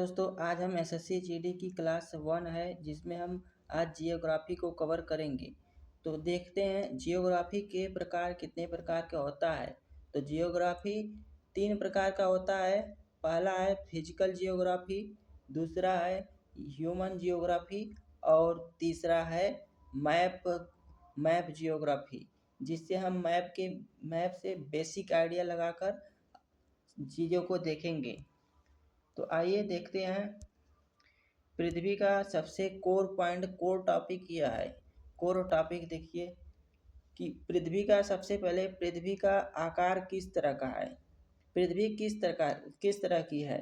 दोस्तों, आज हम एसएससी जीडी की क्लास 1 है जिसमें हम आज जियोग्राफी को कवर करेंगे। तो देखते हैं जियोग्राफी के प्रकार कितने प्रकार का होता है। तो जियोग्राफी 3 प्रकार का होता है। पहला है फिजिकल जियोग्राफी, दूसरा है ह्यूमन जियोग्राफी और तीसरा है मैप जियोग्राफी, जिससे हम मैप से बेसिक आइडिया लगाकर चीज़ों को देखेंगे। तो आइए देखते हैं। पृथ्वी का सबसे कोर टॉपिक यह है। कोर टॉपिक देखिए कि पृथ्वी का आकार किस तरह का है। पृथ्वी किस तरह की है।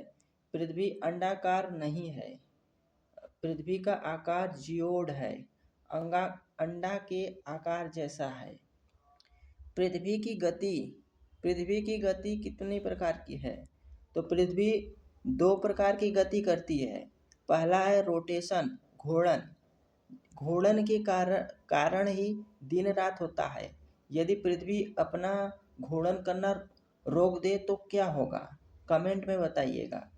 पृथ्वी अंडाकार नहीं है। पृथ्वी का आकार जियोड है, अंडा के आकार जैसा है। पृथ्वी की गति कितने प्रकार की है। तो पृथ्वी 2 प्रकार की गति करती है। पहला है रोटेशन, घूर्णन के कारण ही दिन रात होता है। यदि पृथ्वी अपना घूर्णन करना रोक दे तो क्या होगा, कमेंट में बताइएगा।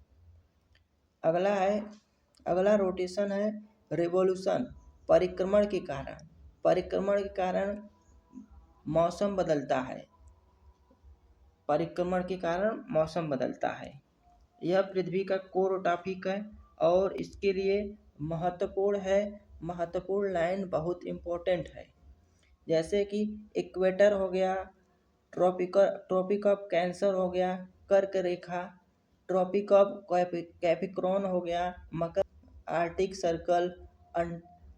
अगला रोटेशन है रिवॉल्यूशन, परिक्रमण के कारण मौसम बदलता है। यह पृथ्वी का कोर टॉपिक है और इसके लिए महत्वपूर्ण लाइन बहुत इम्पोर्टेंट है। जैसे कि इक्वेटर हो गया, ट्रॉपिक ऑफ कैंसर हो गया, कर्क रेखा, ट्रॉपिक ऑफ कैप्रिकॉर्न हो गया, मकर, आर्कटिक सर्कल,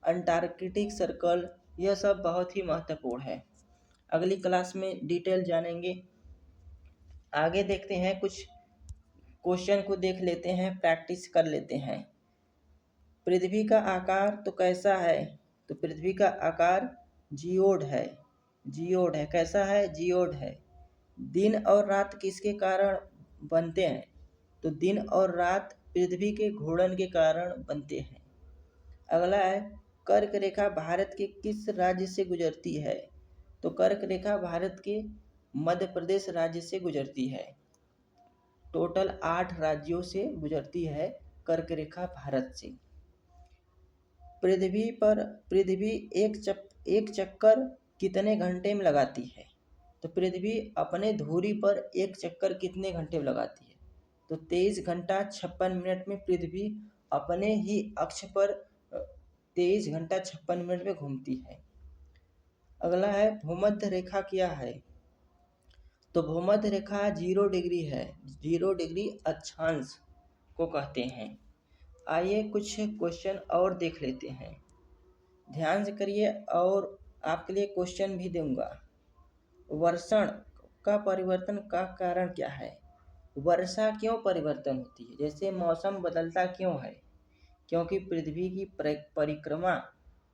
अंटार्कटिक सर्कल, यह सब बहुत ही महत्वपूर्ण है। अगली क्लास में डिटेल जानेंगे। आगे देखते हैं, कुछ क्वेश्चन को देख लेते हैं, प्रैक्टिस कर लेते हैं। पृथ्वी का आकार तो कैसा है। तो पृथ्वी का आकार जियोड है। कैसा है, जियोड है। दिन और रात किसके कारण बनते हैं। तो दिन और रात पृथ्वी के घूर्णन के कारण बनते हैं। अगला है कर्क रेखा भारत के किस राज्य से गुजरती है। तो कर्क रेखा भारत के मध्य प्रदेश राज्य से गुजरती है। टोटल 8 राज्यों से गुजरती है कर्क रेखा भारत से। पृथ्वी एक चक्कर कितने घंटे में लगाती है। तो पृथ्वी अपने धुरी पर एक चक्कर कितने घंटे में लगाती है। तो 23 घंटा 56 मिनट में पृथ्वी अपने ही अक्ष पर 23 घंटा 56 मिनट में घूमती है। अगला है भूमध्य रेखा क्या है। तो भूमध्य रेखा 0 डिग्री है। 0 डिग्री अक्षांश को कहते हैं। आइए कुछ क्वेश्चन और देख लेते हैं, ध्यान से करिए और आपके लिए क्वेश्चन भी दूंगा। वर्षण का परिवर्तन का कारण क्या है। वर्षा क्यों परिवर्तन होती है। जैसे मौसम बदलता क्यों है, क्योंकि पृथ्वी की परिक्रमा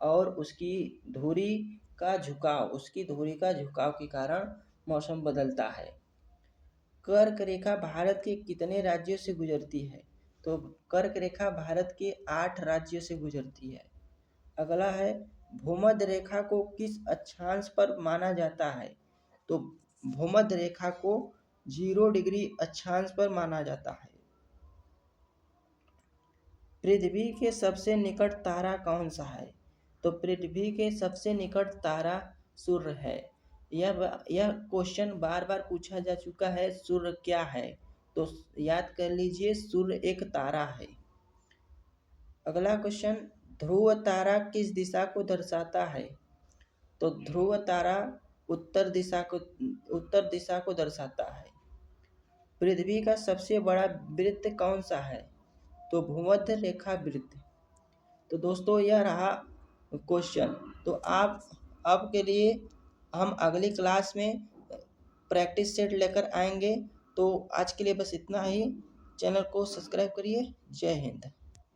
और उसकी धुरी का झुकाव के कारण मौसम बदलता है। कर्क रेखा भारत के कितने राज्यों से गुजरती है। तो कर्क रेखा भारत के 8 राज्यों से गुजरती है। अगला है भूमध्य रेखा को किस अक्षांश पर माना जाता है। तो भूमध्य रेखा को 0 डिग्री अक्षांश पर माना जाता है। पृथ्वी के सबसे निकट तारा कौन सा है। तो पृथ्वी के सबसे निकट तारा सूर्य है। यह क्वेश्चन बार बार पूछा जा चुका है, सूर्य क्या है। तो याद कर लीजिए, सूर्य एक तारा है। अगला क्वेश्चन, ध्रुव तारा किस दिशा को दर्शाता है। तो ध्रुव तारा उत्तर दिशा को दर्शाता है। पृथ्वी का सबसे बड़ा वृत्त कौन सा है। तो भूमध्य रेखा वृत्त। तो दोस्तों, यह रहा क्वेश्चन। तो आप अब के लिए हम अगली क्लास में प्रैक्टिस सेट लेकर आएंगे। तो आज के लिए बस इतना ही। चैनल को सब्सक्राइब करिए। जय हिंद।